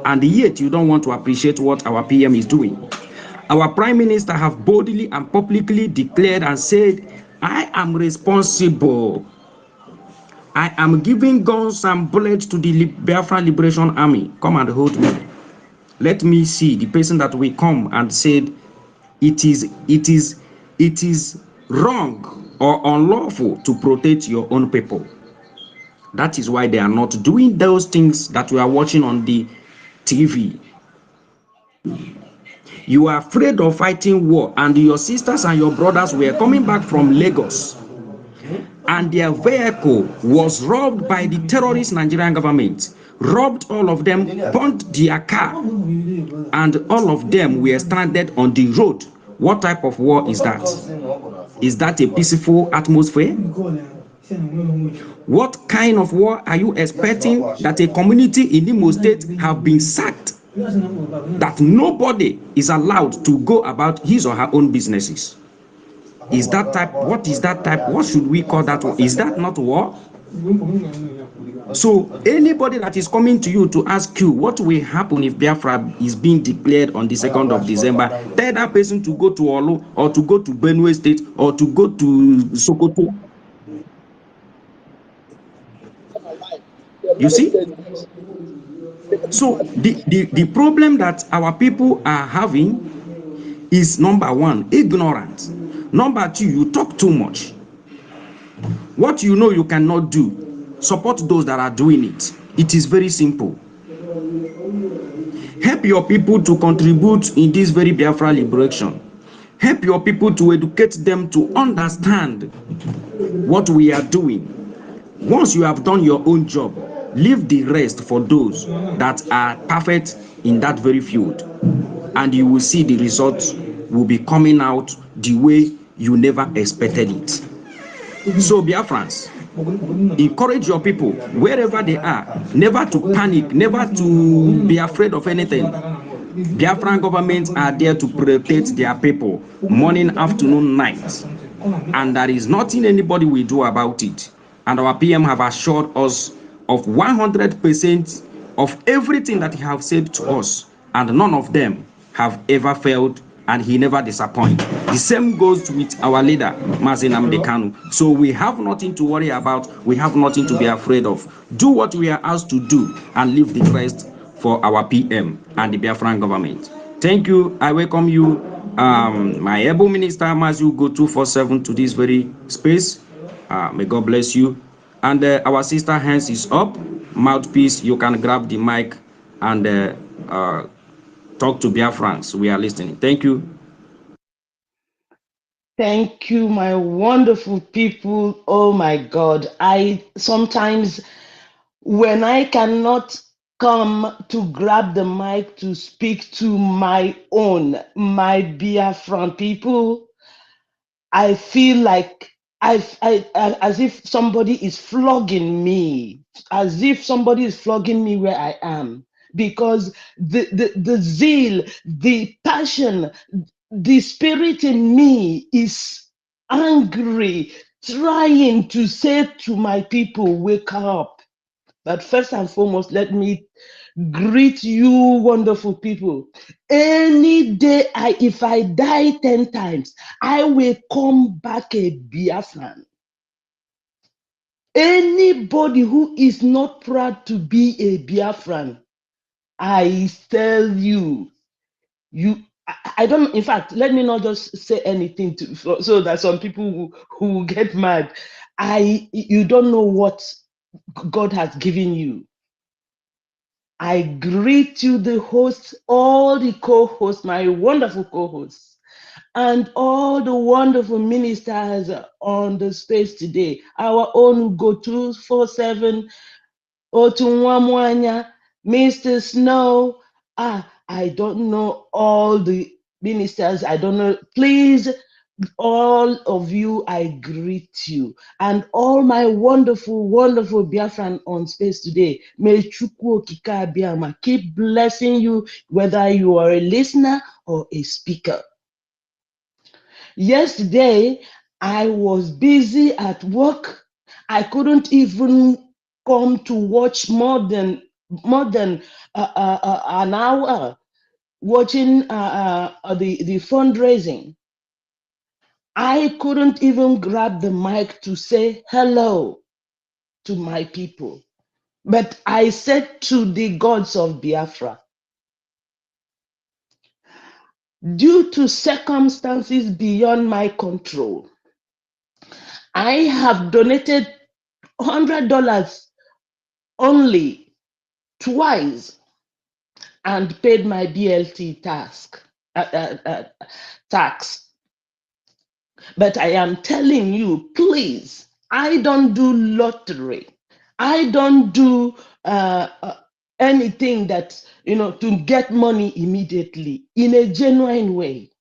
and yet you don't want to appreciate what our PM is doing. Our Prime Minister have boldly and publicly declared and said, I am responsible. I am giving guns and bullets to the Biafra Liberation Army. Come and hold me. Let me see the person that will come and said it is wrong or unlawful to protect your own people. That is why they are not doing those things that we are watching on the TV. You are afraid of fighting war, and your sisters and your brothers were coming back from Lagos, and their vehicle was robbed by the terrorist Nigerian government, robbed all of them, burnt their car, and all of them were stranded on the road. What type of war is that? Is that a peaceful atmosphere? What kind of war are you expecting that a community in Imo State have been sacked, that nobody is allowed to go about his or her own businesses? Is that type? What is that type? What should we call that war? Is that not war? So anybody that is coming to you to ask you what will happen if Biafra is being declared on the 2nd of December, tell that person to go to Olu or to go to Benue State or to go to Sokoto. You see? So the problem that our people are having is, number one, ignorance. Number two, you talk too much. What you know you cannot do, support those that are doing it. It is very simple. Help your people to contribute in this very Biafra liberation. Help your people to educate them to understand what we are doing. Once you have done your own job, leave the rest for those that are perfect in that very field, and you will see the results will be coming out the way you never expected it. So Biafrans, encourage your people wherever they are, never to panic, never to be afraid of anything. Biafran governments are there to protect their people morning, afternoon, night, and there is nothing anybody will do about it. And our PM have assured us of 100% of everything that he have said to us, and none of them have ever failed, and he never disappoints. The same goes with our leader, Mazen Nnamdi Kanu. So we have nothing to worry about. We have nothing to be afraid of. Do what we are asked to do and leave the rest for our PM and the Biafran government. Thank you. I welcome you, my able minister, Mazu, go 247 to this very space. May God bless you. And our sister hands is up. Mouthpiece, you can grab the mic and talk to Biafrans. We are listening. Thank you. Thank you, my wonderful people. Oh my God. I sometimes, when I cannot come to grab the mic to speak to my Biafran people, I feel like as if somebody is flogging me, where I am, because the zeal, the passion, the spirit in me is angry, trying to say to my people, wake up. But first and foremost, let me greet you, wonderful people. Any day, if I die 10 times, I will come back a Biafran. Anybody who is not proud to be a Biafran, I tell you, I don't, in fact, let me not just say anything so that some people who get mad. You don't know what God has given you. I greet you, the hosts, all the co-hosts, my wonderful co-hosts, and all the wonderful ministers on the space today. Our own Go 247, Otunwamwanya, Mr. Snow. I don't know all the ministers. I don't know. Please, all of you, I greet you. And all my wonderful, wonderful Biafran on space today. May Chukwu Okike Abiama keep blessing you, whether you are a listener or a speaker. Yesterday, I was busy at work. I couldn't even come to watch more than more than an hour watching the fundraising. I couldn't even grab the mic to say hello to my people. But I said to the gods of Biafra, due to circumstances beyond my control, I have donated $100 only twice and paid my BLT tax. But I am telling you, please, I don't do lottery. I don't do anything that, to get money immediately in a genuine way.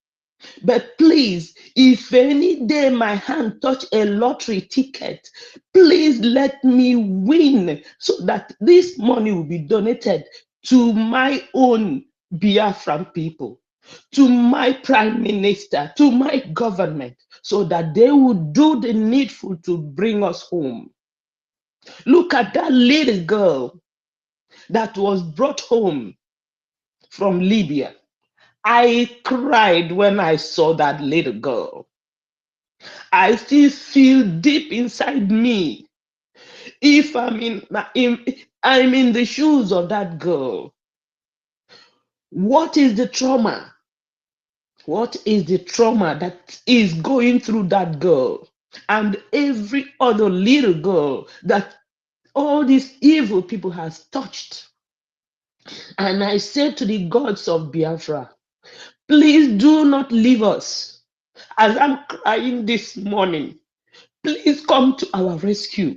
But please, if any day my hand touch a lottery ticket, please let me win so that this money will be donated to my own Biafran people, to my prime minister, to my government, so that they will do the needful to bring us home. Look at that little girl that was brought home from Libya. I cried when I saw that little girl. I still feel deep inside me. If I'm in the shoes of that girl, what is the trauma? What is the trauma that is going through that girl and every other little girl that all these evil people has touched? And I say to the gods of Biafra, please do not leave us. As I'm crying this morning, please come to our rescue.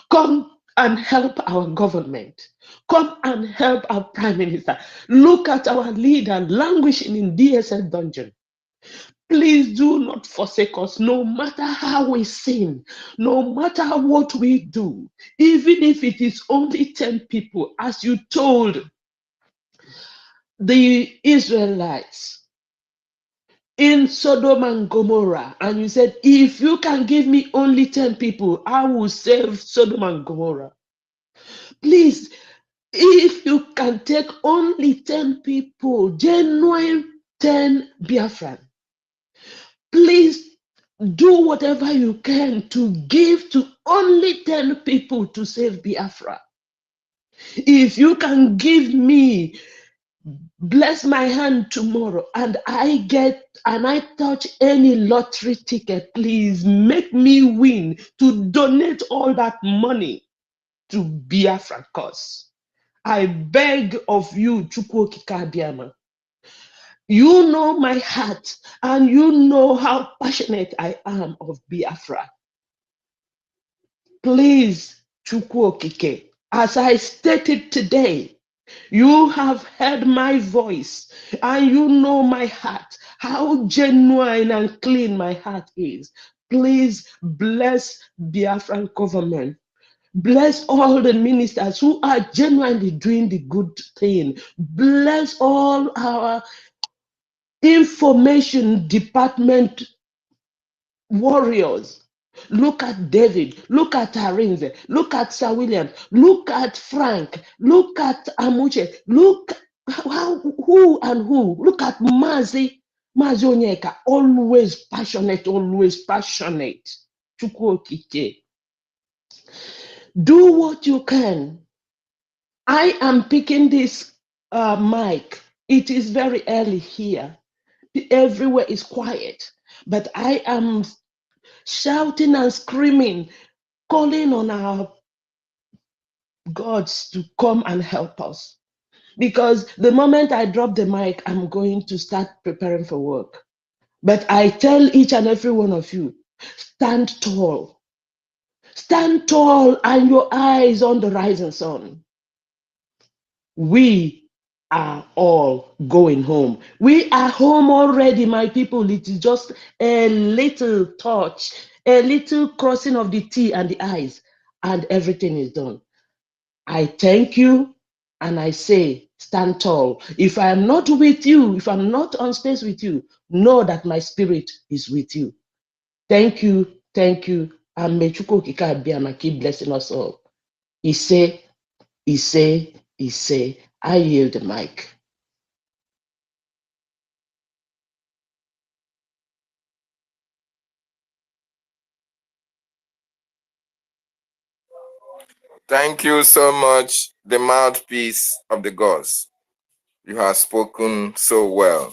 Come and help our government. Come and help our prime minister. Look at our leader languishing in DSS dungeon. Please do not forsake us, no matter how we sin, no matter what we do, even if it is only 10 people, as you told the Israelites in Sodom and Gomorrah, and you said, if you can give me only 10 people, I will save Sodom and Gomorrah. Please, if you can take only 10 people, genuine 10 Biafran, please do whatever you can to give to only 10 people to save Biafra. If you can give me, bless my hand tomorrow, and I touch any lottery ticket, please make me win to donate all that money to Biafra cause. I beg of you, Chukwu Okike Abiama. You know my heart and you know how passionate I am of Biafra. Please, Chukwu Okike, as I stated today, you have heard my voice and you know my heart, how genuine and clean my heart is. Please bless Biafran government. Bless all the ministers who are genuinely doing the good thing. Bless all our information department warriors. Look at David, look at Arinze, look at Sir William, look at Frank, look at Amuche, look who and who. Look at Mazi Onyeka, always passionate, always passionate. Chukwu Okike. Do what you can. I am picking this mic. It is very early here. Everywhere is quiet, but I am shouting and screaming, calling on our gods to come and help us. Because the moment I drop the mic, I'm going to start preparing for work. But I tell each and every one of you, stand tall. Stand tall and your eyes on the rising sun. We are all going home. We are home already, my people. It is just a little touch, a little crossing of the T and the I's, and everything is done. I thank you and I say, stand tall. If I am not with you, if I'm not on space with you, know that my spirit is with you. Thank you, and may Chukwu Okike Abiama keep blessing us all. Ise, Ise, Ise, I yield the mic. Thank you so much, the mouthpiece of the gods. You have spoken so well.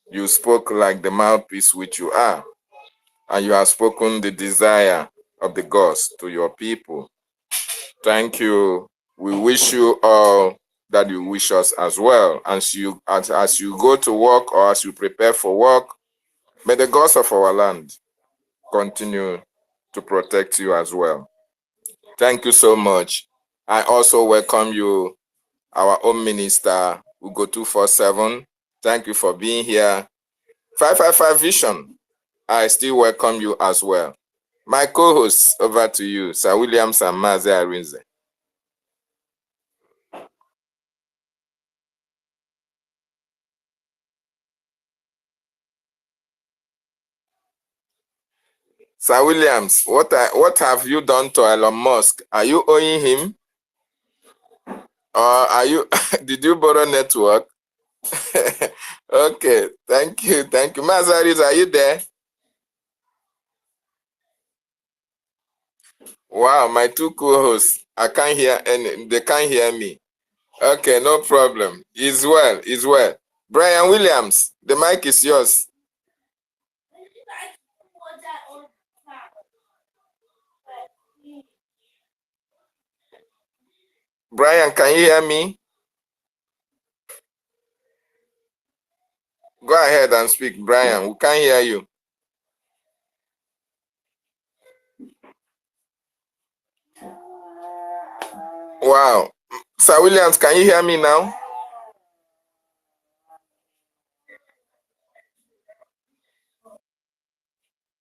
You spoke like the mouthpiece which you are, and you have spoken the desire of the gods to your people. Thank you. We wish you all that you wish us as well. As you go to work or as you prepare for work, may the gods of our land continue to protect you as well. Thank you so much. I also welcome you, our own minister, Ugo 247. Thank you for being here. 555 Vision, I still welcome you as well. My co-hosts, over to you, Sir Williams and Mazi Arinze. Sir Williams, what have you done to Elon Musk? Are you owing him? Or are you did you borrow network? Okay, thank you. Mazi Arinze, are you there? Wow, my two co-hosts, I can't hear they can't hear me. Okay, no problem. It's well. Brian Williams, the mic is yours. Brian, can you hear me? Go ahead and speak, Brian. We can't hear you. Wow. Sir Williams, can you hear me now?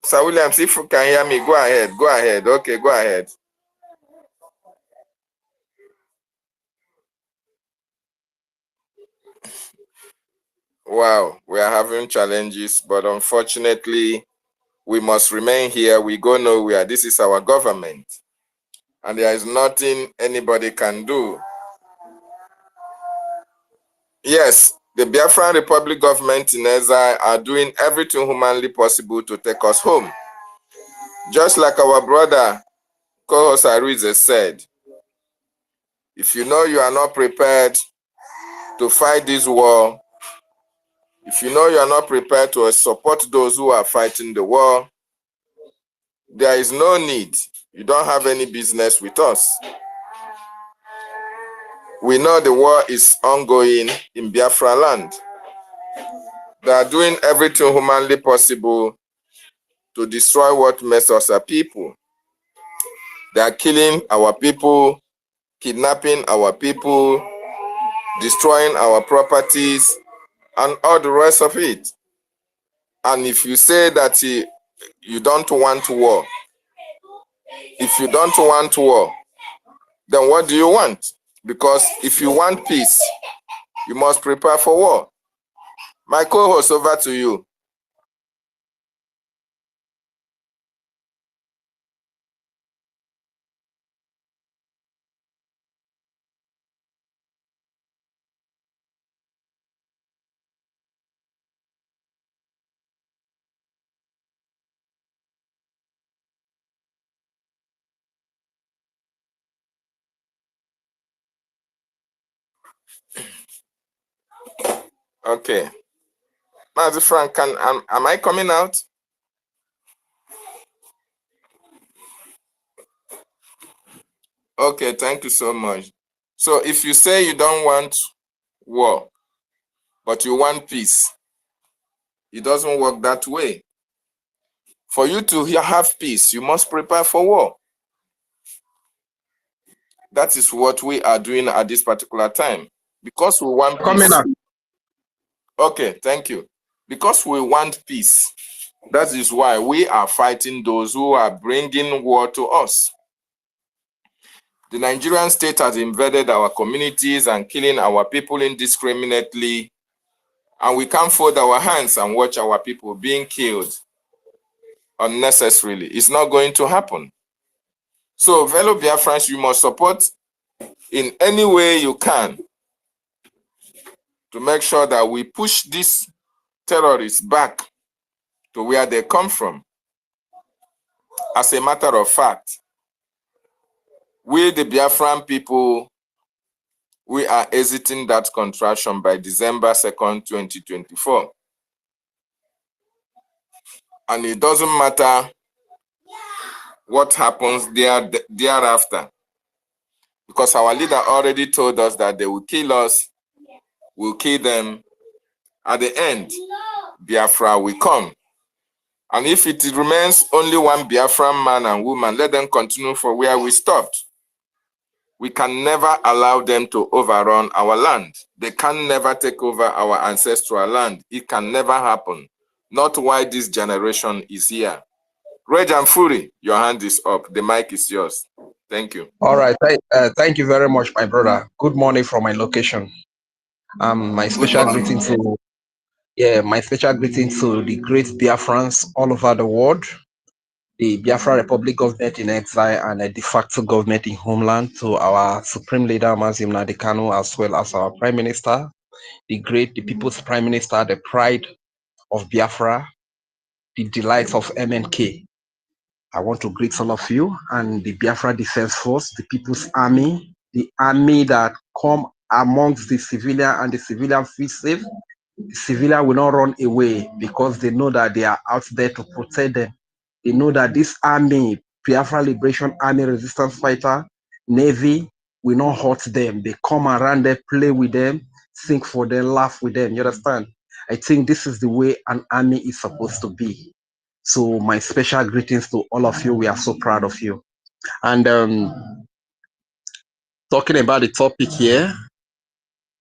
Sir Williams, if you can hear me, go ahead. Okay, go ahead. Wow, we are having challenges, but unfortunately, we must remain here. We go nowhere. This is our government, and there is nothing anybody can do. Yes, the Biafran Republic government in exile are doing everything humanly possible to take us home. Just like our brother Co-host Arize said, if you know you are not prepared to fight this war, if you know you are not prepared to support those who are fighting the war, there is no need. You don't have any business with us. We know the war is ongoing in Biafra land. They are doing everything humanly possible to destroy what makes us a people. They are killing our people, kidnapping our people, destroying our properties, and all the rest of it. And if you say that you don't want war, if you don't want war, then what do you want? Because if you want peace, you must prepare for war. My co-host, over to you. Okay. Mazi Frank, am I coming out? Okay, thank you so much. So if you say you don't want war, but you want peace, it doesn't work that way. For you to have peace, you must prepare for war. That is what we are doing at this particular time. Because we want peace. Okay, thank you. Because we want peace, that is why we are fighting those who are bringing war to us. The Nigerian state has invaded our communities and killing our people indiscriminately, and we can't fold our hands and watch our people being killed unnecessarily. It's not going to happen. So, fellow Biafrans, you must support in any way you can to make sure that we push these terrorists back to where they come from. As a matter of fact, we, the Biafran people, we are exiting that contraction by December 2nd, 2024. And it doesn't matter what happens thereafter, because our leader already told us that they will kill us, we'll kill them. At the end, Biafra will come. And if it remains only one Biafran man and woman, let them continue for where we stopped. We can never allow them to overrun our land. They can never take over our ancestral land. It can never happen. Not while this generation is here. Rage and Fury, your hand is up. The mic is yours. Thank you. All right. Thank you very much, my brother. Good morning from my location. My special greeting to the great Biafrans all over the world, the Biafra Republic government in exile and a de facto government in homeland, to our Supreme Leader Mazim Nnamdi Kanu, as well as our Prime Minister, the People's Prime Minister, the pride of Biafra, the delight of MNK. I want to greet all of you and the Biafra Defense Force, the People's Army, the army that come amongst the civilian, and the civilian feel safe. The civilian will not run away because they know that they are out there to protect them. They know that this army, Biafra Liberation Army resistance fighter, Navy, will not hurt them. They come around there, play with them, sing for them, laugh with them. You understand? I think this is the way an army is supposed to be. So my special greetings to all of you. We are so proud of you. And talking about the topic here,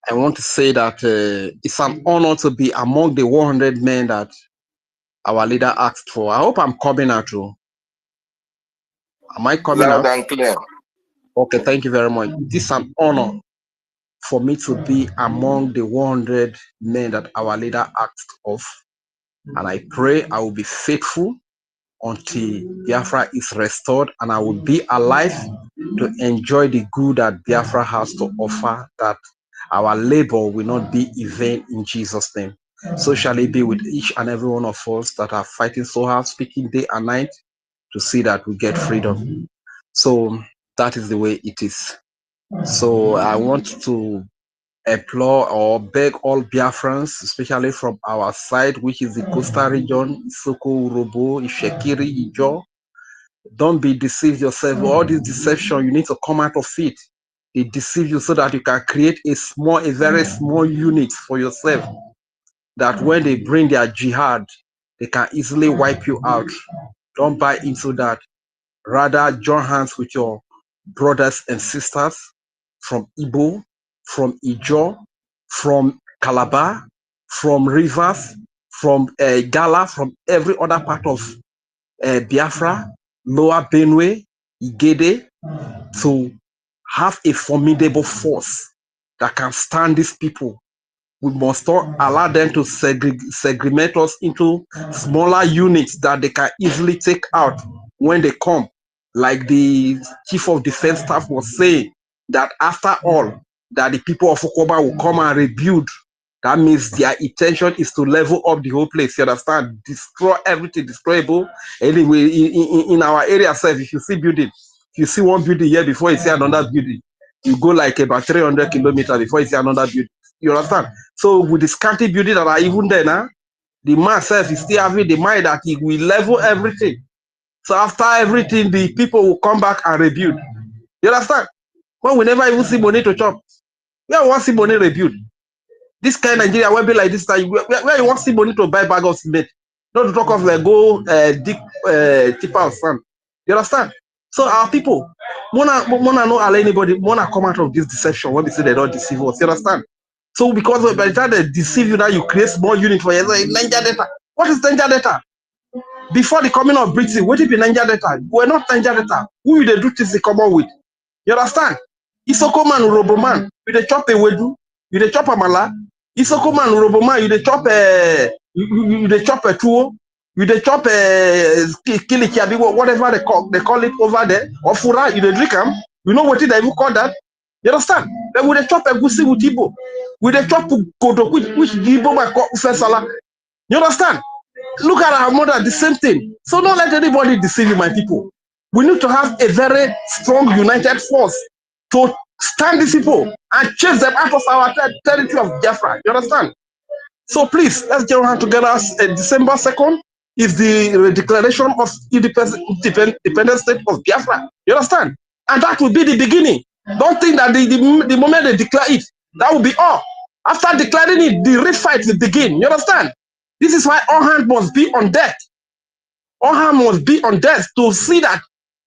I want to say that it's an honor to be among the 100 men that our leader asked for. I hope I'm coming out too. Am I coming out? Loud and clear. Okay, thank you very much. This is an honor for me to be among the 100 men that our leader asked of. And I pray I will be faithful until Biafra is restored, and I will be alive to enjoy the good that Biafra has to offer, that our labor will not be in vain in Jesus' name. So shall it be with each and every one of us that are fighting so hard, speaking day and night, to see that we get freedom. So that is the way it is. So I want to implore or beg all Biafrans, especially from our side, which is the coastal region, Isoko, Urobo, Ishekiri, Ijo. Don't be deceived yourself. All this deception, you need to come out of it. They deceive you so that you can create a very small unit for yourself, that when they bring their jihad, they can easily wipe you out. Don't buy into that. Rather, join hands with your brothers and sisters from Igbo, from Ijo, from Calabar, from Rivers, from Gala, from every other part of Biafra, Lower Benue, Igede, to have a formidable force that can stand these people. We must not allow them to segregate us into smaller units that they can easily take out when they come. Like the Chief of Defense Staff was saying, that after all, that the people of Okoba will come and rebuild. That means their intention is to level up the whole place. You understand? Destroy everything, destroyable. Anyway, in our area, if you see building, if you see one building here before you see another building, you go like about 300 kilometers before you see another building. You understand? So with the scanty building that are even there now, the man self is still having the mind that he will level everything. So after everything, the people will come back and rebuild. You understand? When we never even see money to chop, where we want to see money rebuild? This kind of Nigeria will be like this time, where you want to see money to buy bag of cement. Not to talk of go dig tipper of sand. You understand? So our people, Mona not allow anybody, Mona come out of this deception when they say they don't deceive us. You understand? So because by the time they deceive you, now you create small unit for yourself. Niger data. What is Niger data? Before the coming of Britain, what if Niger data? We're not Niger data. Who will they do things they come up with? You understand? Isoko man, Urobo man, you dey chop a wedu, you dey chop amala. Isoko man, Urobo man, you dey chop you dey chop a tuwo, you dey chop kilikiabi, whatever they call it over there, or fura, you dey drink them. You know what they even call that? You understand? Then we dey chop egusi with Igbo. We dey chop kodo, which the Igbo might call ufesala. You understand? Look at our mother, the same thing. So don't let anybody deceive you, my people. We need to have a very strong, united force to stand these people and chase them out of our territory of Biafra. You understand? So please, let's get our hand together. December 2nd is the declaration of independent state of Biafra. You understand? And that will be the beginning. Don't think that the moment they declare it, that will be all. After declaring it, the real fight will begin. You understand? This is why all hands must be on deck. All hands must be on deck to see that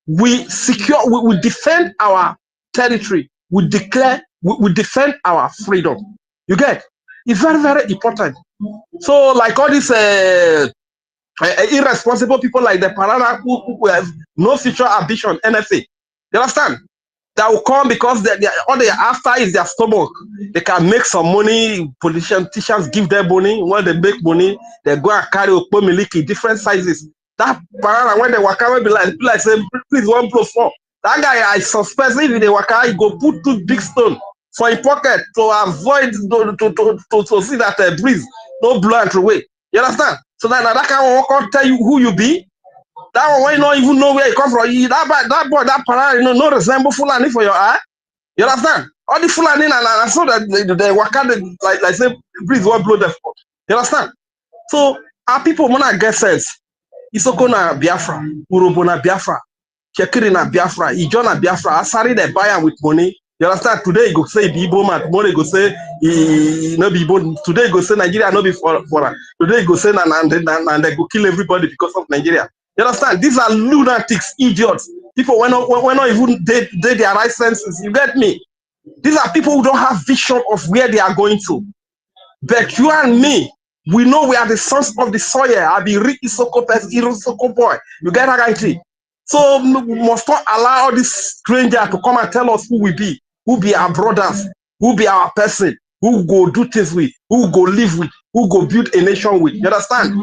we secure, we defend our territory. We declare, we defend our freedom. You get? It's very, very important. So, like all these irresponsible people like the Parana who have no future ambition, NFA. You understand? That will come because all they are after is their stomach. They can make some money. Politicians give them money. When they make money, they go and carry Okpo Miliki, different sizes. That Parana, when they waka, will be like say, please 1 plus 4. That guy, I suspect if they waka, he go put 2 big stones for his pocket to avoid to see that breeze no blow and away. You understand? So that kind of one tell you who you be. That one, when you don't even know where you come from, that boy, that Parana, no resemble Fulani for your eye. You understand? All the Fulani, and I saw that they waka like say breeze won't blow them. You understand? So our people wanna get sense. Isoko na Biafra, Urobo na Biafra, Shekiri na Biafra, Ijo na Biafra, Asari they buy them with money. You understand? Today you go say Bibo man, tomorrow you go say no Bibo. Today you go say Nigeria no be foreign. Today you go say and they go kill everybody because of Nigeria. You understand? These are lunatics, idiots. People when not even they their right senses. You get me? These are people who don't have vision of where they are going to. But you and me, we know we are the sons of the soil. I be Rick Isoko Irosoko boy. You get that guy? So we must not allow this stranger to come and tell us who we be, who be our brothers, who be our person, who go do things with, who go live with, who go build a nation with. You understand?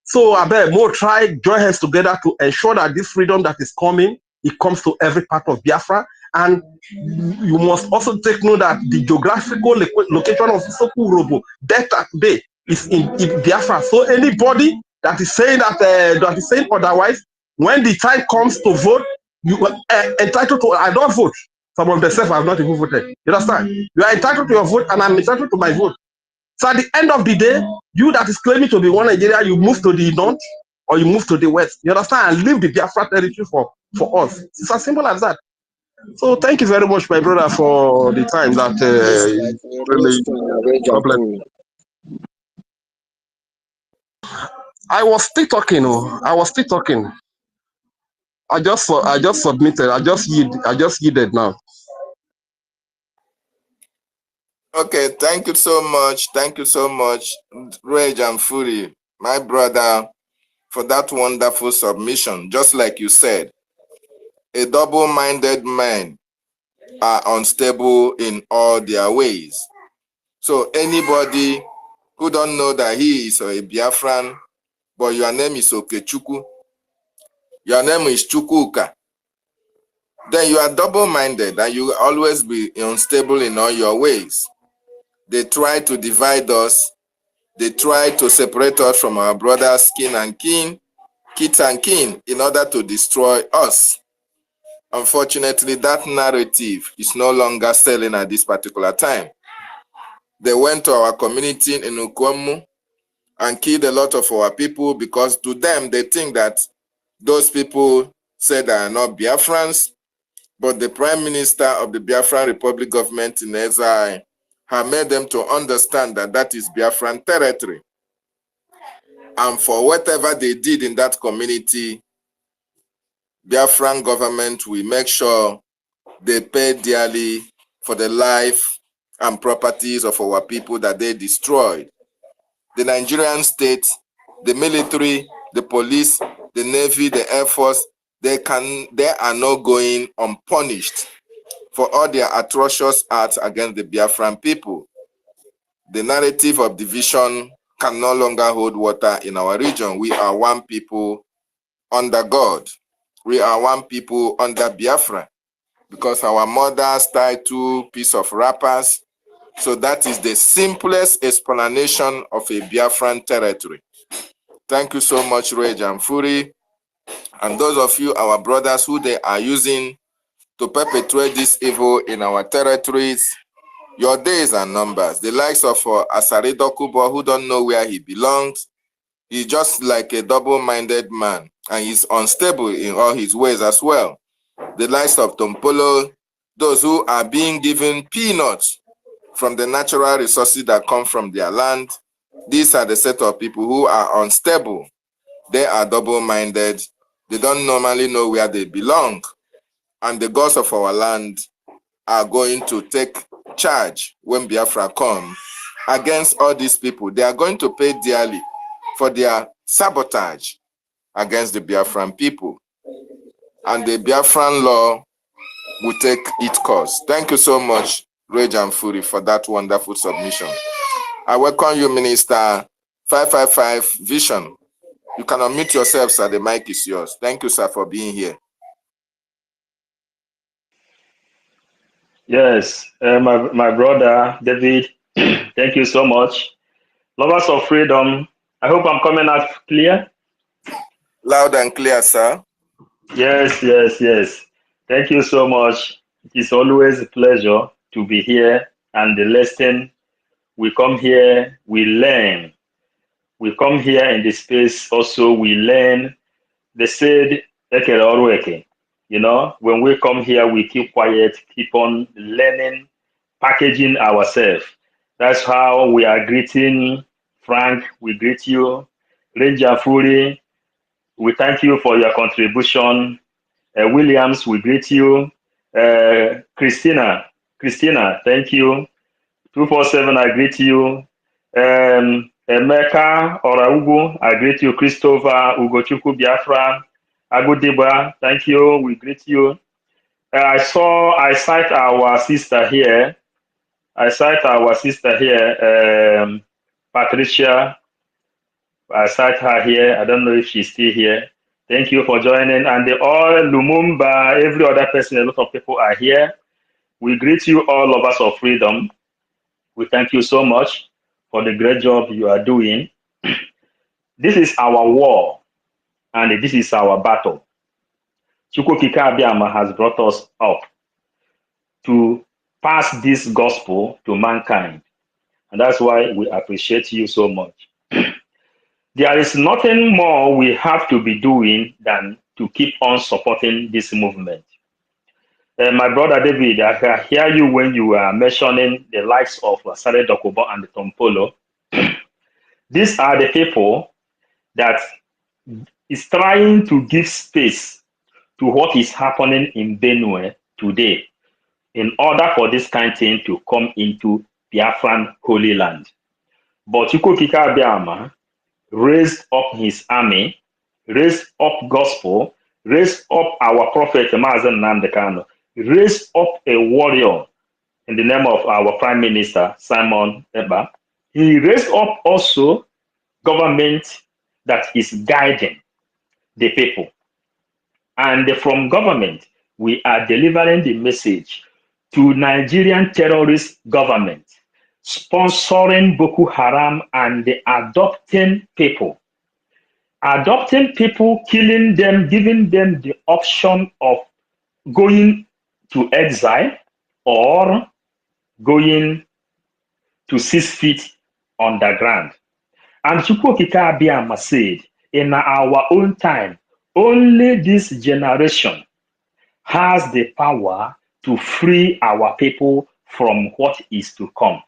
So I bet more try join hands together to ensure that this freedom that is coming, it comes to every part of Biafra. And you must also take note that the geographical location of Soku Robo, Delta Bay, is in Biafra. So anybody that is saying that is saying otherwise, when the time comes to vote, you are entitled to. I don't vote. Some of themselves have not even voted. You understand? You are entitled to your vote, and I'm entitled to my vote. So at the end of the day, you that is claiming to be one Nigeria, you move to the north or you move to the west. You understand? And leave the Biafra territory for us. It's as simple as that. So thank you very much, my brother, for the time that really compliment. I was still talking. I just submitted. I just yielded now. Okay, thank you so much. Thank you so much, Rage and Fury, my brother, for that wonderful submission. Just like you said, a double-minded man are unstable in all their ways. So anybody who don't know that he is a Biafran, but your name is Okechukwu, your name is Chukwuka, then you are double-minded and you will always be unstable in all your ways. They try to divide us. They try to separate us from our brothers, kin and kin, kith and kin, in order to destroy us. Unfortunately, that narrative is no longer selling at this particular time. They went to our community in Ukwomu and killed a lot of our people because to them, they think that those people said they are not Biafrans, but the Prime Minister of the Biafran Republic government in exile have made them to understand that that is Biafran territory. And for whatever they did in that community, Biafran government will make sure they pay dearly for the life and properties of our people that they destroyed. The Nigerian state, the military, the police, the Navy, the Air Force, they are not going unpunished for all their atrocious acts against the Biafran people. The narrative of division can no longer hold water in our region. We are one people under God. We are one people under Biafra. because our mothers tie 2 pieces of wrappers. So that is the simplest explanation of a Biafran territory. Thank you so much, Rage and Fury. And those of you, our brothers, who they are using to perpetuate this evil in our territories, your days are numbers. The likes of Asari Dokubo, who don't know where he belongs, he's just like a double-minded man, and he's unstable in all his ways as well. The likes of Tompolo, those who are being given peanuts from the natural resources that come from their land. These are the set of people who are unstable. They are double-minded. They don't normally know where they belong. And the gods of our land are going to take charge when Biafra come against all these people. They are going to pay dearly for their sabotage against the Biafran people. And the Biafran law will take its course. Thank you so much, Rage and Fury, for that wonderful submission. I welcome you, Minister 555 Vision. You can unmute yourself, sir. The mic is yours. Thank you, sir, for being here. Yes, my brother David, thank you so much. Lovers of freedom, I hope I'm coming out clear. Loud and clear, sir. Yes. Thank you so much. It is always a pleasure to be here and listen. We come here, we learn. We come here in this space also, we learn. They said, you know, when we come here, we keep quiet, keep on learning, packaging ourselves. That's how we are greeting Frank. We greet you. Ranger Fury, we thank you for your contribution. Williams, we greet you. Christina, thank you. 247, I greet you. Emeka Oraugu, I greet you. Christopher Ugochukwu Biafra, Agudiba, thank you. We greet you. I cite our sister here. Patricia. I cite her here. I don't know if she's still here. Thank you for joining. And all Lumumba, every other person, a lot of people are here. We greet you all, lovers of freedom. We thank you so much for the great job you are doing. This is our war, and this is our battle. Chukwukika Abiyama has brought us up to pass this gospel to mankind. And that's why we appreciate you so much. There is nothing more we have to be doing than to keep on supporting this movement. My brother David, I hear you when you are mentioning the likes of Sare Dokubo and Tompolo. These are the people that is trying to give space to what is happening in Benue today in order for this kind of thing to come into Biafran Holy Land. But Chukwukika Abiyama raised up his army, raised up gospel, raised up our prophet Mazen Namdekano, raised up a warrior in the name of our Prime Minister Simon Eba. He raised up also government that is guiding the people. And from government, we are delivering the message to Nigerian terrorist government, sponsoring Boko Haram and adopting people, killing them, giving them the option of going to exile or going to 6 feet underground. And Chukwukika Abiyama said, in our own time, only this generation has the power to free our people from what is to come.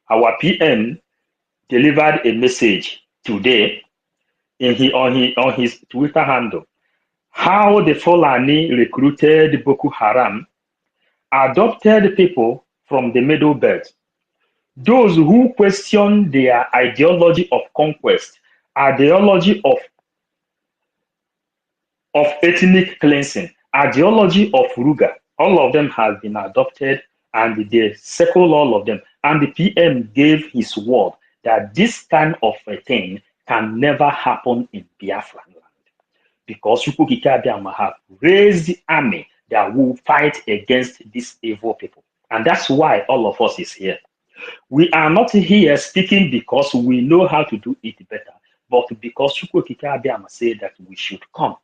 Our PM delivered a message today on his Twitter handle, how the Fulani recruited Boko Haram, adopted people from the Middle Belt. Those who question their ideology of conquest, ideology of ethnic cleansing, ideology of Ruga, all of them have been adopted and they circle all of them. And the PM gave his word that this kind of a thing can never happen in Biafra land. Because Chukwukika Abiyama have raised the army that will fight against these evil people. And that's why all of us is here. We are not here speaking because we know how to do it better, but because Chukwokike Abiyama said that we should come.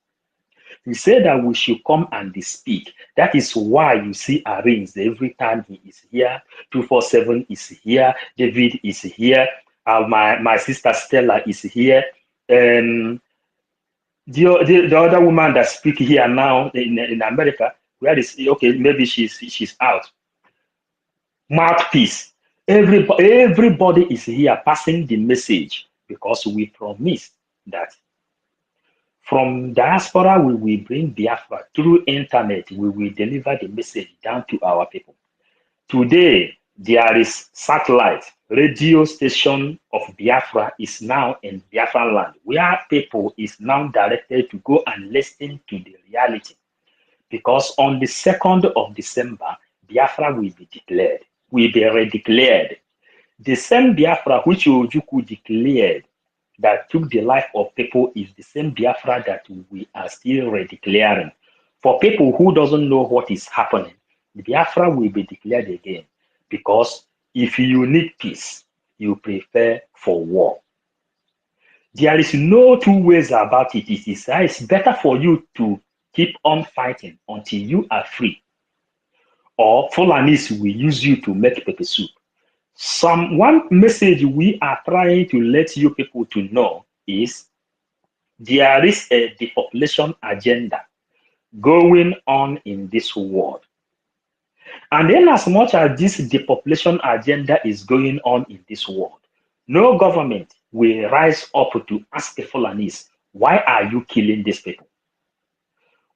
He said that we should come and speak. That is why you see Arins every time he is here. 247 is here. David is here. My sister Stella is here. The other woman that speak here now in America, where is okay? Maybe she's out. Mouthpiece. Everybody is here passing the message because we promised that from diaspora we will bring Biafra through internet. We will deliver the message down to our people. Today there is satellite radio station of Biafra is now in Biafran land, where people is now directed to go and listen to the reality. Because on the 2nd of December, Biafra will be declared, will be redeclared. The same Biafra which Ojukwu declared that took the life of people is the same Biafra that we are still redeclaring. For people who doesn't know what is happening, the Biafra will be declared again. Because if you need peace, you prepare for war. There is no two ways about it. It's better for you to keep on fighting until you are free, or Fulanis will use you to make pepper soup. One message we are trying to let you people to know is there is a depopulation agenda going on in this world. And then as much as this depopulation agenda is going on in this world, no government will rise up to ask the Fulanis, why are you killing these people?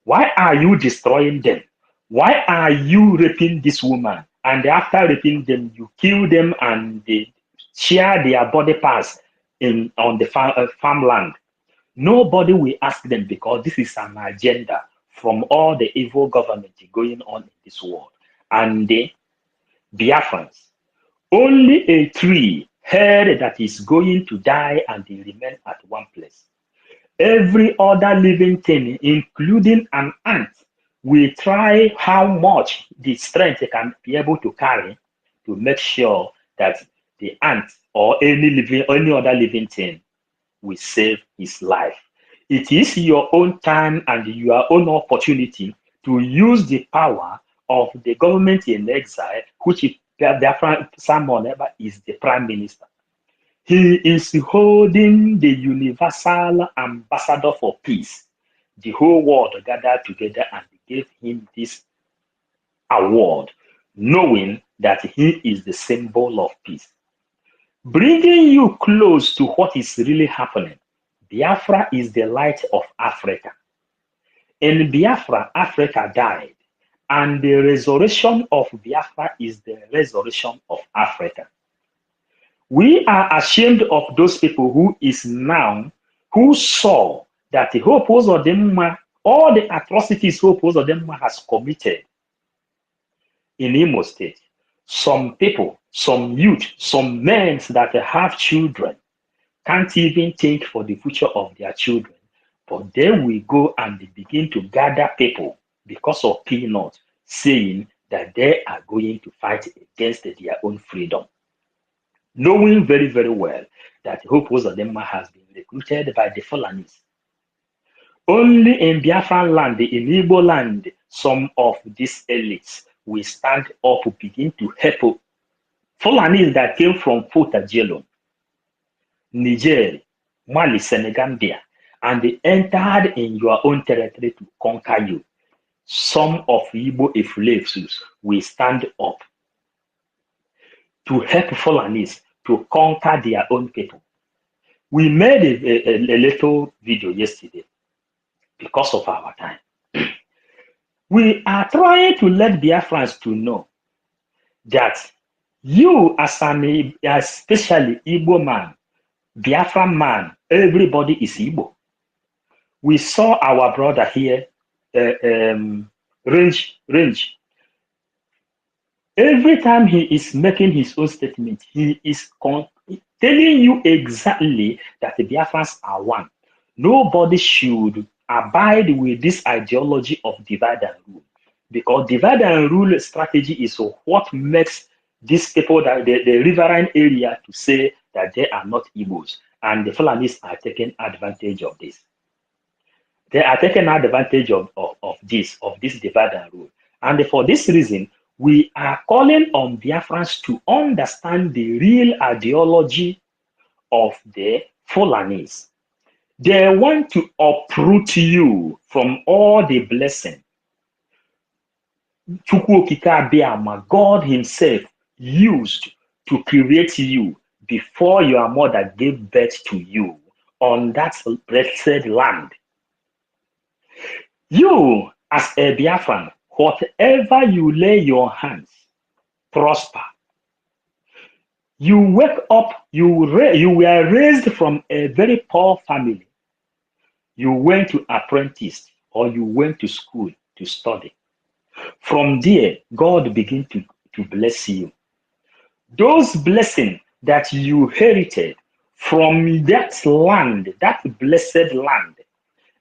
Why are you destroying them? Why are you raping this woman? And after raping them, you kill them and they share their body parts on the farmland. Nobody will ask them because this is an agenda from all the evil government going on in this world. And the Biafrans, only a tree heard that is going to die and they remain at one place. Every other living thing, including an ant, will try how much the strength it can be able to carry to make sure that the ant or any other living thing will save his life. It is your own time and your own opportunity to use the power of the government in exile, which Simon Eber is the prime minister. He is holding the universal ambassador for peace. The whole world gathered together and gave him this award, knowing that he is the symbol of peace. Bringing you close to what is really happening, Biafra is the light of Africa. In Biafra, Africa died, and the resurrection of Biafra is the resurrection of Africa. We are ashamed of those people who saw that the Hope Uzodinma, all the atrocities Hope Uzodinma has committed in Imo State. Some people, some youth, some men that have children can't even think for the future of their children, but they will go and they begin to gather people because of peanuts, saying that they are going to fight against their own freedom, knowing very, very well that Hope Uzodinma has been recruited by the Fulanis. Only in Biafran land, in Igbo land, some of these elites will stand up to begin to help Fulanis that came from Futajelon, Niger, Mali, Senegambia, and they entered in your own territory to conquer you. Some of Igbo Efulesus will stand up to help Fulanis to conquer their own people. We made a little video yesterday because of our time. We are trying to let Biafrans to know that you as especially Igbo man, Biafran man, everybody is Igbo. We saw our brother here, Range. Every time he is making his own statement, he is telling you exactly that the Biafrans are one. Nobody should abide with this ideology of divide and rule. because divide and rule strategy is what makes these people, that the riverine area, to say that they are not Igbos, and the Fulanis are taking advantage of this. They are taking advantage of this divide and rule. And for this reason, we are calling on Biafrans to understand the real ideology of the Fulanis. They want to uproot you from all the blessing God himself used to create you before your mother gave birth to you on that blessed land. You, as a Biafran, whatever you lay your hands, prosper. You wake up, you were raised from a very poor family. You went to apprentice, or you went to school to study. From there, God began to bless you. Those blessings that you inherited from that land, that blessed land,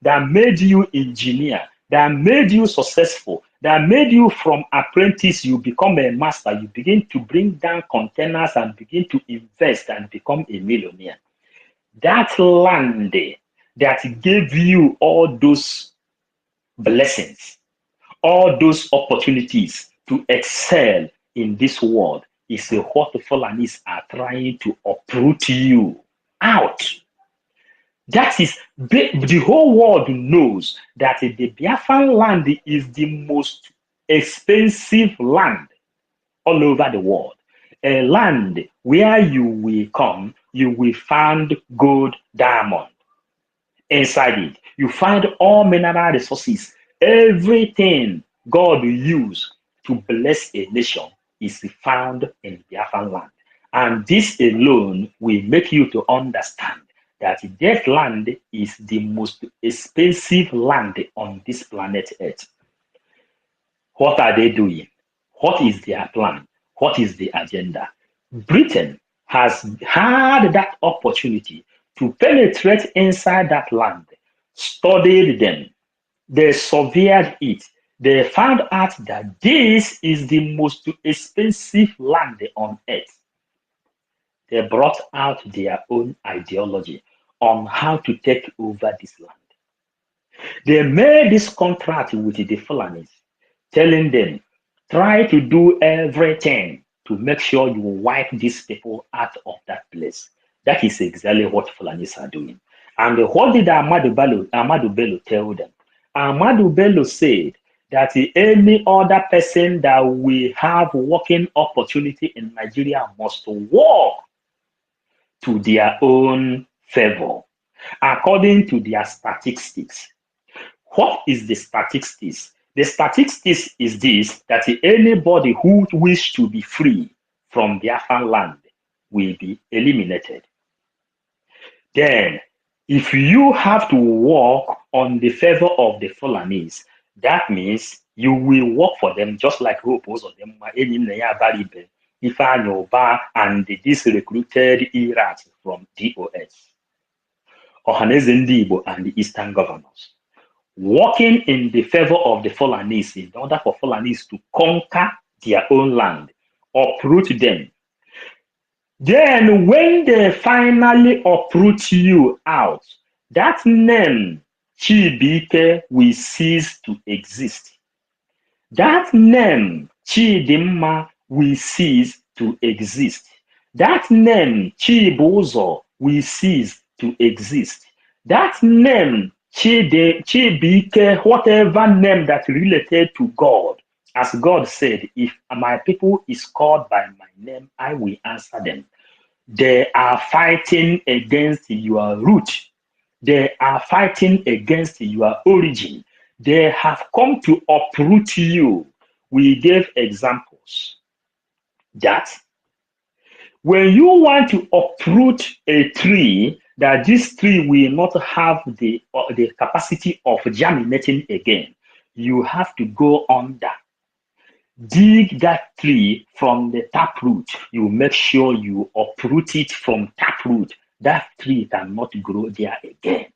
that made you engineer, that made you successful, that made you from apprentice, you become a master, you begin to bring down containers and begin to invest and become a millionaire. That land that gave you all those blessings, all those opportunities to excel in this world, is what the Fulanis are trying to uproot you out. That is, the whole world knows that the Biafran land is the most expensive land all over the world. A land where you will come, you will find gold, diamond inside it. You find all mineral resources. Everything God will use to bless a nation is found in Biafran land. And this alone will make you to understand that that land is the most expensive land on this planet Earth. What are they doing? What is their plan? What is the agenda? Britain has had that opportunity to penetrate inside that land, studied them, they surveyed it, they found out that this is the most expensive land on earth. They brought out their own ideology on how to take over this land. They made this contract with the Fulanis, telling them, try to do everything to make sure you wipe these people out of that place. That is exactly what Fulanis are doing. And what did Ahmadu Bello tell them? Ahmadu Bello said that any other person that will have working opportunity in Nigeria must work to their own favor, according to their statistics. What is the statistics? The statistics is this, that anybody who wishes to be free from Biafran land will be eliminated. Then, if you have to work on the favor of the Fulanis, that means you will work for them just like Hope was of them, Ifeanyi Uba, and this recruited Irats from DOS, Ohaneze Ndị Igbo, and the Eastern governors. Working in the favor of the Fulanis in order for Fulanis to conquer their own land, uproot them. Then when they finally uproot you out, that name Chibike will cease to exist. That name Chidimma will cease to exist. That name Chibuzo will cease to exist. That name Chibike, whatever name that related to God, as God said, if my people is called by my name, I will answer them. They are fighting against your root. They are fighting against your origin. They have come to uproot you. We gave examples that when you want to uproot a tree, that this tree will not have the capacity of germinating again, you have to go under. Dig that tree from the taproot. You make sure you uproot it from taproot. That tree cannot grow there again.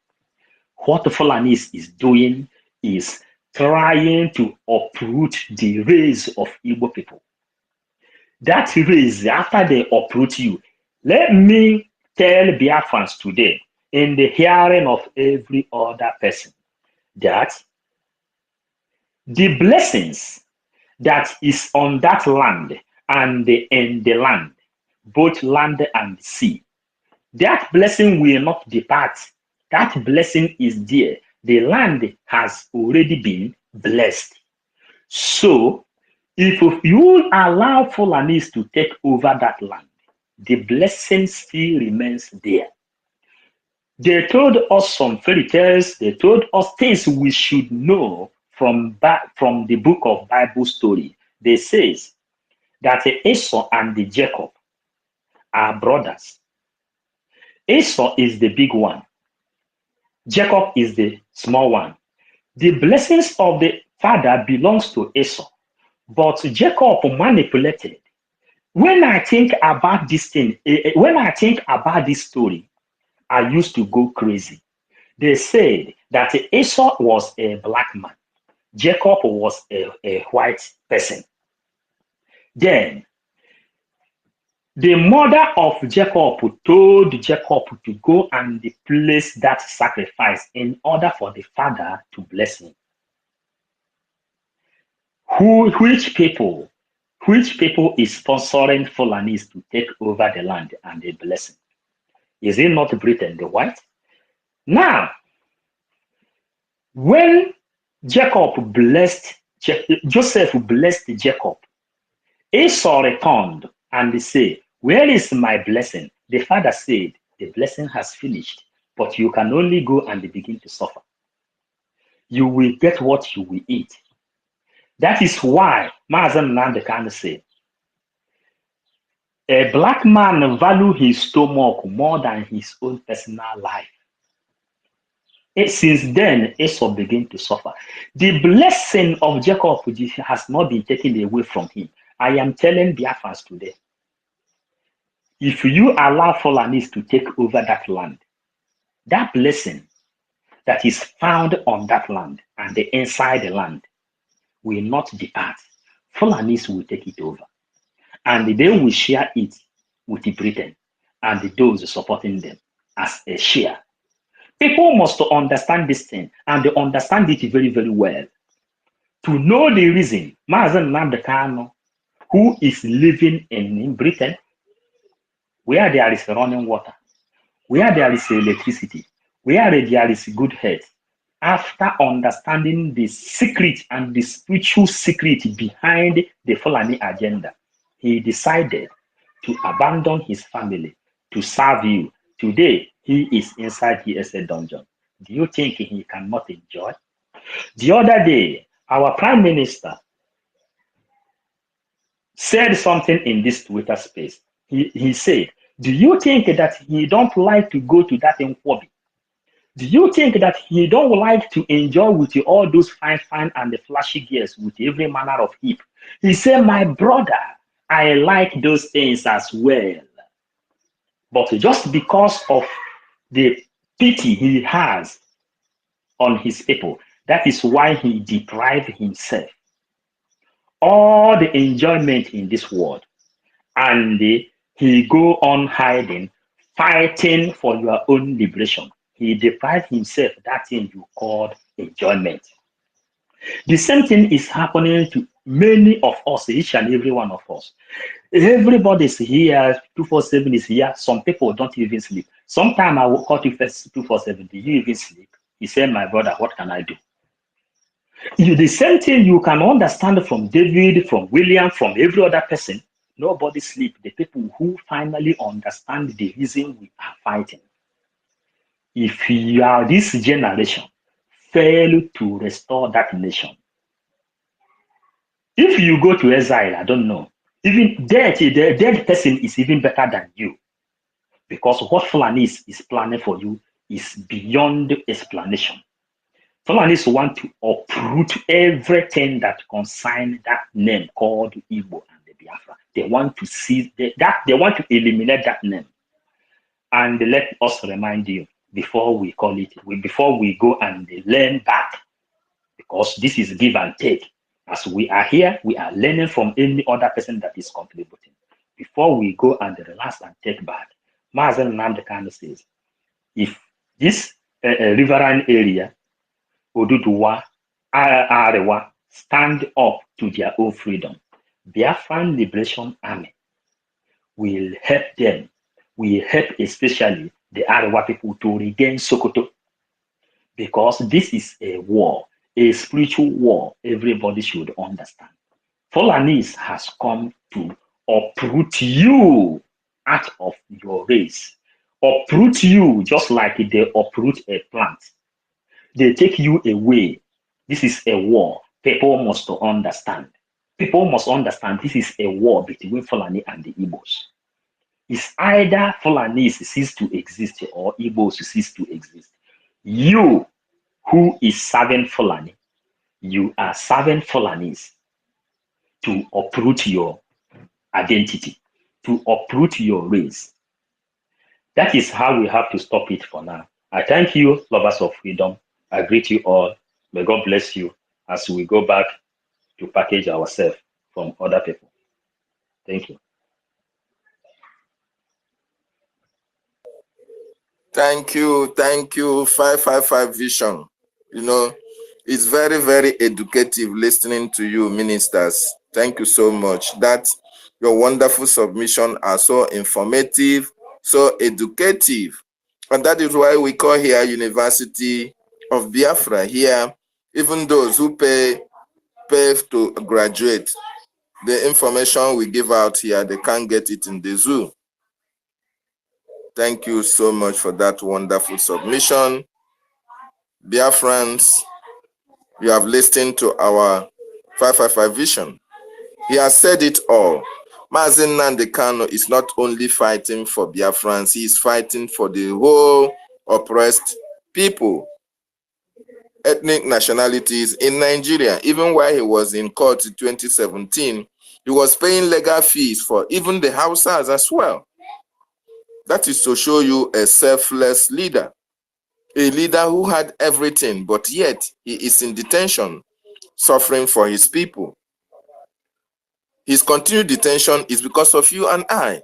What the Fulanis is doing is trying to uproot the race of Igbo people. That race, after they uproot you, let me tell Biafrans today, in the hearing of every other person, that the blessings that is on that land and in the land, both land and sea, that blessing will not depart. That blessing is there. The land has already been blessed. So, if you allow Fulanis to take over that land, the blessing still remains there. They told us some fairy tales. They told us things we should know from the book of Bible story. They says that Esau and Jacob are brothers. Esau is the big one. Jacob is the small one. The blessings of the father belongs to Esau, but Jacob manipulated. When I think about this thing, when I think about this story, I used to go crazy. They said that Esau was a black man, Jacob was a white person. Then the mother of Jacob told Jacob to go and place that sacrifice in order for the father to bless him. Which people is sponsoring Fulanis to take over the land and the blessing? Is it not Britain, the white? Now, when Joseph blessed Jacob, Esau returned and said, "Where is my blessing?" The father said, "The blessing has finished, but you can only go and begin to suffer. You will get what you will eat." That is why Mazen Nandekan said, a black man value his stomach more than his own personal life. Since then, Esau began to suffer. The blessing of Jacob has not been taken away from him. I am telling Biafrans today, if you allow Fulanis to take over that land, that blessing that is found on that land and inside the land will not depart. Fulanis will take it over. And they will share it with Britain and those supporting them as a share. People must understand this thing, and they understand it very, very well. To know the reason, Mazen Nandekano, who is living in Britain, where there is running water, where there is electricity, where there is good health, after understanding the secret and the spiritual secret behind the Fulani agenda, he decided to abandon his family to serve you. Today, he is inside a dungeon. Do you think he cannot enjoy? The other day, our Prime Minister said something in this Twitter space. He said, "Do you think that he don't like to go to that Nkwobi? Do you think that he don't like to enjoy with all those fine and the flashy gears with every manner of hip?" He said, "My brother, I like those things as well. But just because of the pity he has on his people, that is why he deprived himself all the enjoyment in this world. And he go on hiding, fighting for your own liberation. He deprived himself that thing you call enjoyment." The same thing is happening to many of us, each and every one of us. Everybody's here, 247 is here. Some people don't even sleep. Sometimes I will call you first 247. Do you even sleep? He said, "My brother, what can I do?" The same thing you can understand from David, from William, from every other person. Nobody sleep. The people who finally understand the reason we are fighting. If you are this generation, fail to restore that nation. If you go to exile, I don't know. Even the dead person is even better than you. Because what Fulanis is planning for you is beyond explanation. Fulanis want to uproot everything that concerns that name called Igbo and the Biafra. They want to see that, they want to eliminate that name. And let us remind you, before we call it, before we go and learn back, because this is give and take. As we are here, we are learning from any other person that is contributing. Before we go and relax and take back, Mazen Namdekan says, if this riverine area, Oduduwa, Arewa, stand up to their own freedom, Biafran Liberation Army will help them, will help especially the Arewa people to regain Sokoto. Because this is a war, a spiritual war, everybody should understand. Fulanese has come to uproot you out of your race. Uproot you just like they uproot a plant. They take you away. This is a war. People must understand. People must understand this is a war between Fulani and the Igbos. It's either Fulanese cease to exist or Igbos cease to exist. You who is serving Fulani, you are serving Fulanese to uproot your identity, to uproot your race. That is how we have to stop it for now. I thank you, lovers of freedom. I greet you all. May God bless you as we go back to package ourselves from other people. Thank you. Thank you. 555 Vision. You know, it's very, very educative listening to you, ministers. Thank you so much. That your wonderful submission are so informative, so educative. And that is why we call here University of Biafra. Here, even those who pay to graduate, the information we give out here, they can't get it in the zoo. Thank you so much for that wonderful submission. Biafrans, you have listened to our 555 Vision. He has said it all. Mazen Nnamdi Kanu is not only fighting for Biafrans, he is fighting for the whole oppressed people, ethnic nationalities in Nigeria. Even while he was in court in 2017, he was paying legal fees for even the Hausas as well. That is to show you a selfless leader, a leader who had everything, but yet he is in detention, suffering for his people. His continued detention is because of you and I.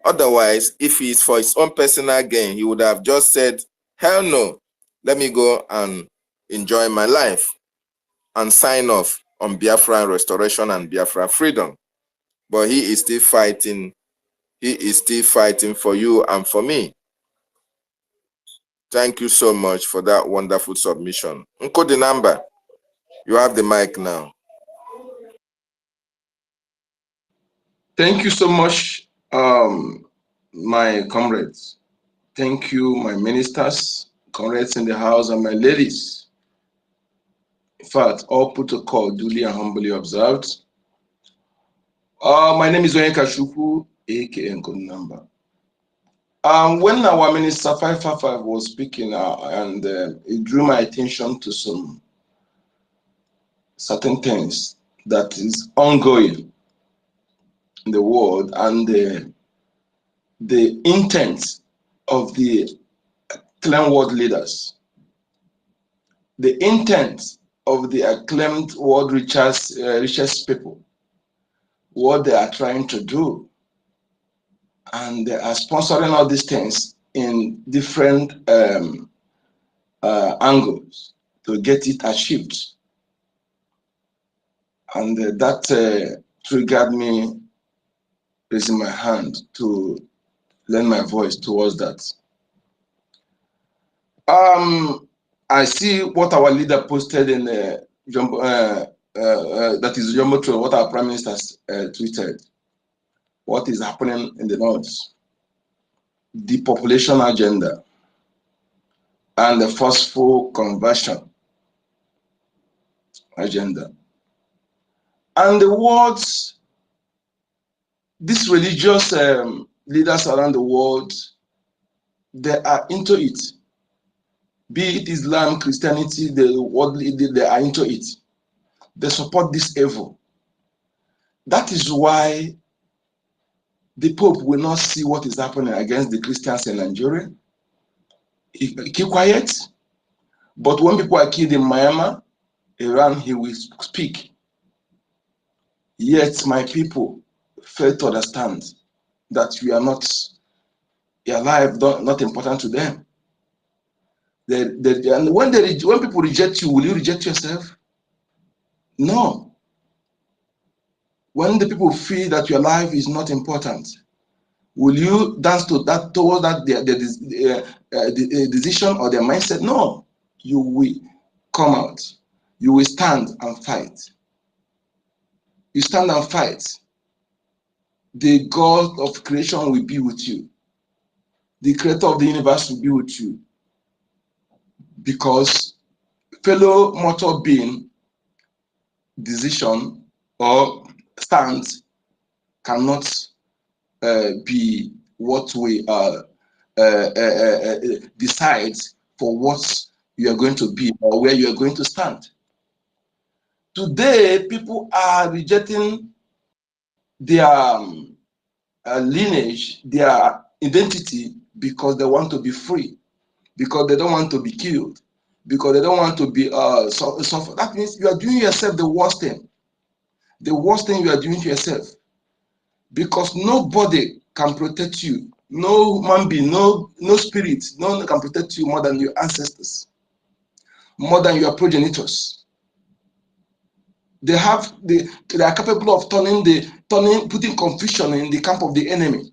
Otherwise, if he is for his own personal gain, he would have just said, hell no, let me go and enjoy my life and sign off on Biafra restoration and Biafra freedom. But he is still fighting. He is still fighting for you and for me. Thank you so much for that wonderful submission. Nko the number. You have the mic now. Thank you so much, my comrades. Thank you, my ministers, comrades in the house, and my ladies. In fact, all protocol duly and humbly observed. My name is Onyenka Shuku, aka Nkonamba. When our minister 555 was speaking, and it drew my attention to some certain things that is ongoing in the world, and the intent of the acclaimed world leaders, the intent of the acclaimed world richest people, what they are trying to do. And they are sponsoring all these things in different angles to get it achieved. And that triggered me raising my hand to lend my voice towards that. I see what our leader posted in that is Jumbo, what our prime minister tweeted. What is happening in the north? The population agenda and the forceful conversion agenda. And the words, these religious leaders around the world, they are into it. Be it Islam, Christianity, the world, they are into it. They support this evil. That is why the Pope will not see what is happening against the Christians in Nigeria. He keep quiet. But when people are killed in Myanmar, Iran, he will speak. Yet my people fail to understand that we are not, your life not important to them. And when people reject you, will you reject yourself? No. When the people feel that your life is not important, will you dance to that towards that the decision or their mindset? No. You will come out. You will stand and fight. You stand and fight. The God of creation will be with you. The creator of the universe will be with you. Because fellow mortal being decision or stance cannot be what we decide for what you are going to be or where you are going to stand. Today, people are rejecting their lineage, their identity, because they want to be free, because they don't want to be killed, because they don't want to be suffer. That means you are doing yourself the worst thing. The worst thing you are doing to yourself. Because nobody can protect you. No human being, no spirit, no one can protect you more than your ancestors, more than your progenitors. They are capable of putting confusion in the camp of the enemy.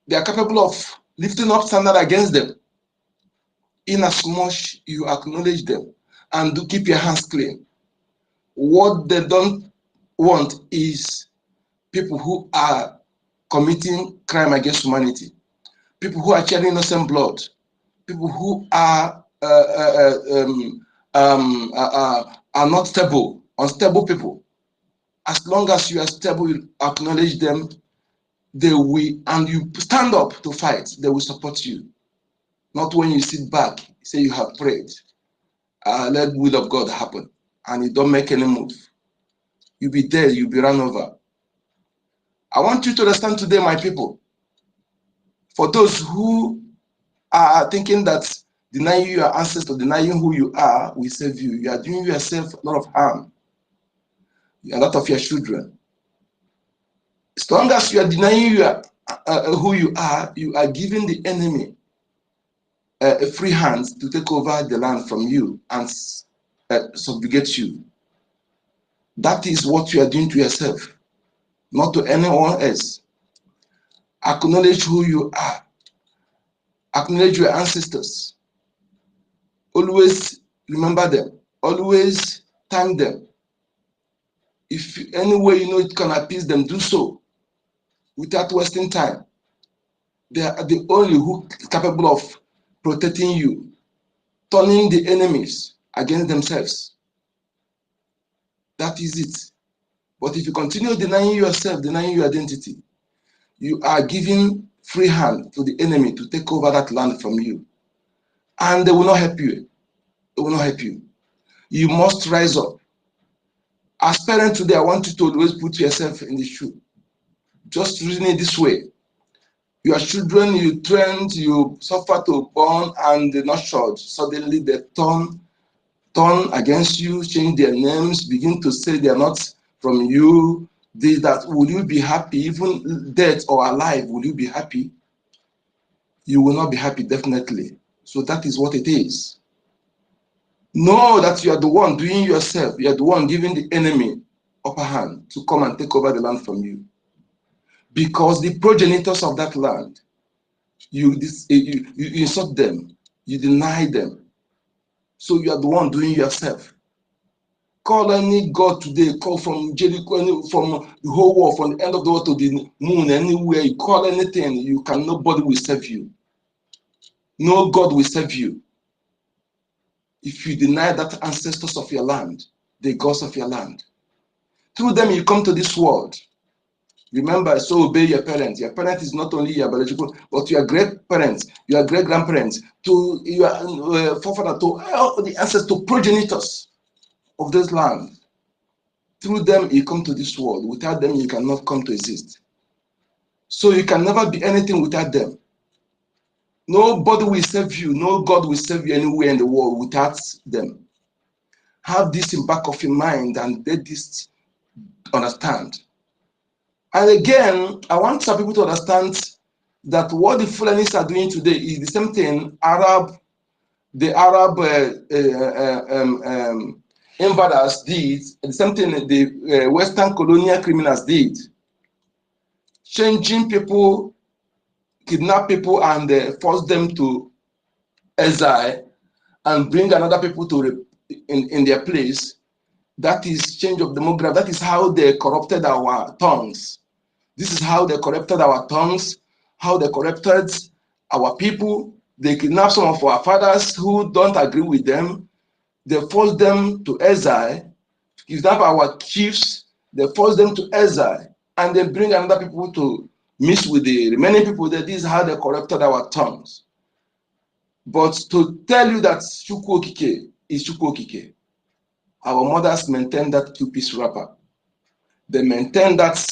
They are capable of lifting up standard against them, in as much you acknowledge them and do keep your hands clean. What they don't want is people who are committing crime against humanity, people who are shedding innocent blood, people who are not stable, unstable people. As long as you are stable, you acknowledge them, they will, and you stand up to fight, they will support you. Not when you sit back, say you have prayed, let the will of God happen, and you don't make any move. You'll be dead, you'll be run over. I want you to understand today, my people, for those who are thinking that denying your ancestors, denying who you are will save you, you are doing yourself a lot of harm, a lot of your children. As long as you are denying who you are giving the enemy a free hand to take over the land from you and subjugate you. That is what you are doing to yourself, not to anyone else. Acknowledge who you are. Acknowledge your ancestors. Always remember them. Always thank them. If any way you know it can appease them, do so without wasting time. They are the only who are capable of protecting you, turning the enemies against themselves. That is it. But if you continue denying yourself, denying your identity, you are giving free hand to the enemy to take over that land from you. And they will not help you. They will not help you. You must rise up. As parents today, I want you to always put yourself in the shoe. Just reason it this way. Your children, you trained, you suffer to born, and they're not short. Suddenly they turn against you, change their names, begin to say they're not from you. That will you be happy, even dead or alive? Will you be happy? You will not be happy, definitely. So that is what it is. Know that you are the one doing yourself. You are the one giving the enemy upper hand to come and take over the land from you. Because the progenitors of that land, you insult them, you deny them. So you are the one doing yourself. Call any God today, call from Jericho, from the whole world, from the end of the world to the moon, anywhere, you call anything, nobody will save you. No God will save you. If you deny that ancestors of your land, the gods of your land. Through them you come to this world. Remember, so obey your parents. Your parent is not only your biological, but your great parents, your great grandparents, to your forefather, to all the ancestors, to progenitors of this land. Through them you come to this world. Without them you cannot come to exist. So you can never be anything without them. Nobody will save you. No God will save you anywhere in the world without them. Have this in back of your mind and let this understand. And again, I want some people to understand that what the Fulanis are doing today is the same thing the Arab invaders did, the same thing the Western colonial criminals did. Changing people, kidnap people, and force them to exile and bring another people to in their place. That is change of demography. That is how they corrupted our tongues. This is how they corrupted our tongues, how they corrupted our people. They kidnap some of our fathers who don't agree with them. They force them to exile, kidnap our chiefs. They force them to exile, and then bring another people to mix with the remaining people. That this is how they corrupted our tongues. But to tell you that Chukwu Okike is Chukwu Okike, our mothers maintain that two-piece wrapper. They maintain that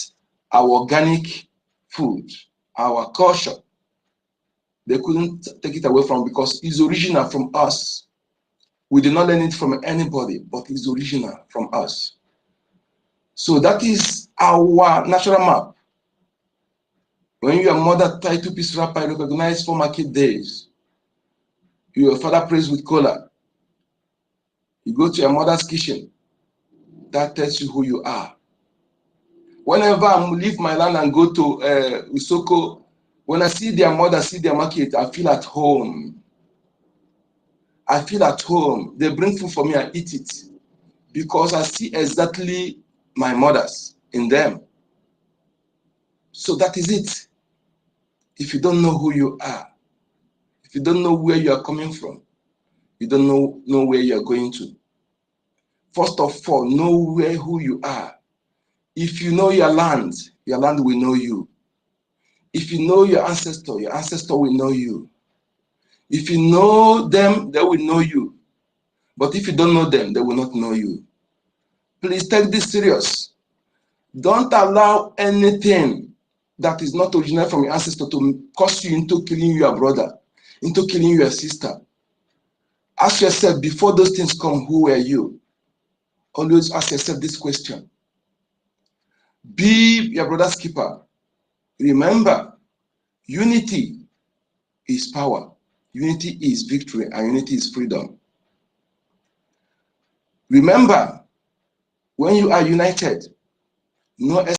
our organic food, our culture. They couldn't take it away from because it's original from us. We did not learn it from anybody, but it's original from us. So that is our natural map. When your mother tie two-piece wrapper, recognize for market days. Your father prays with cola. You go to your mother's kitchen. That tells you who you are. Whenever I leave my land and go to Usoko, when I see their mother, see their market, I feel at home. I feel at home. They bring food for me, I eat it. Because I see exactly my mothers in them. So that is it. If you don't know who you are, if you don't know where you are coming from, you don't know where you are going to. First of all, know who you are. If you know your land will know you. If you know your ancestor will know you. If you know them, they will know you. But if you don't know them, they will not know you. Please take this serious. Don't allow anything that is not original from your ancestor to cause you into killing your brother, into killing your sister. Ask yourself, before those things come, who were you? Always ask yourself this question. Be your brother's keeper. Remember, unity is power. Unity is victory, and unity is freedom. Remember, when you are united, no